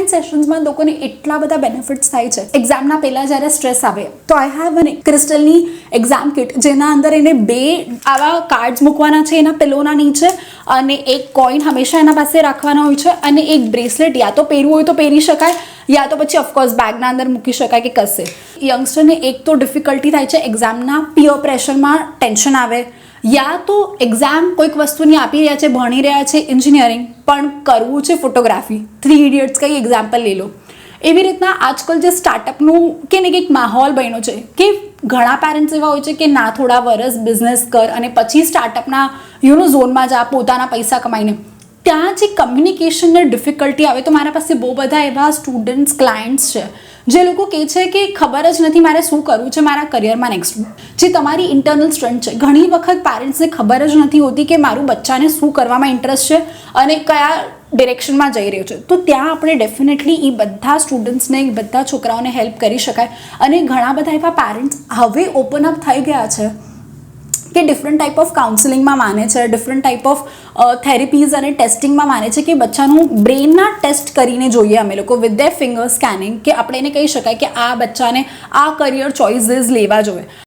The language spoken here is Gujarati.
ઓનલાઈન સેશન્સમાં લોકોને એટલા બધા બેનિફિટ્સ થાય છે. એક્ઝામના પહેલાં જ્યારે સ્ટ્રેસ આવે તો આઈ હેવ એન ક્રિસ્ટલની એક્ઝામ કિટ જેના અંદર એને 2 આવા કાર્ડ્સ મૂકવાના છે એના પિલોના નીચે, અને એક કોઈન હંમેશા એના પાસે રાખવાનો હોય છે, અને એક બ્રેસલેટ યા તો પહેરવું હોય તો પહેરી શકાય, યા તો પછી ઓફકોર્સ બેગના અંદર મૂકી શકાય કે કશે. યંગસ્ટરને એક તો ડિફિકલ્ટી થાય છે એક્ઝામના પિયર પ્રેશરમાં, ટેન્શન આવે, યા તો એક્ઝામ કોઈક વસ્તુની આપી રહ્યા છે, ભણી રહ્યા છે એન્જિનિયરિંગ, પણ કરવું છે ફોટોગ્રાફી. 3 ઇડિયટ્સ કંઈ એક્ઝામ્પલ લઈ લો. એવી રીતના આજકાલ જે સ્ટાર્ટઅપનું કે ને કંઈક માહોલ બન્યો છે કે ઘણા પેરેન્ટ્સ એવા હોય છે કે ના થોડા વર્ષ બિઝનેસ કર અને પછી સ્ટાર્ટઅપના ઝોનમાં જા પોતાના પૈસા કમાઈને. ત્યાં જે કમ્યુનિકેશનને ડિફિકલ્ટી આવે તો મારા પાસે બહુ બધા એવા સ્ટુડન્ટ્સ ક્લાયન્ટ્સ છે જે લોકો કહે છે કે ખબર જ નથી મારે શું કરવું છે મારા કરિયરમાં નેક્સ્ટ. જે તમારી ઇન્ટરનલ સ્ટ્રેન્થ છે, ઘણી વખત પેરેન્ટ્સને ખબર જ નથી હોતી કે મારું બચ્ચાને શું કરવામાં ઇન્ટરેસ્ટ છે અને કયા ડિરેક્શનમાં જઈ રહ્યો છે. તો ત્યાં આપણે ડેફિનેટલી એ બધા સ્ટુડન્ટ્સને, બધા છોકરાઓને હેલ્પ કરી શકાય. અને ઘણા બધા એવા પેરેન્ટ્સ હવે ઓપન અપ થઈ ગયા છે કે ડિફરન્ટ ટાઈપ ઓફ કાઉન્સિલિંગમાં માને છે, ડિફરન્ટ ટાઈપ ઓફ થેરેપીઝ અને ટેસ્ટિંગમાં માને છે કે બચ્ચાનું બ્રેનના ટેસ્ટ કરીને જોઈએ અમે લોકો વિથ ધેર ફિંગર સ્કેનિંગ, કે આપણે એને કહી શકાય કે આ બચ્ચાને આ કરિયર ચોઇસીસ લેવા જોઈએ.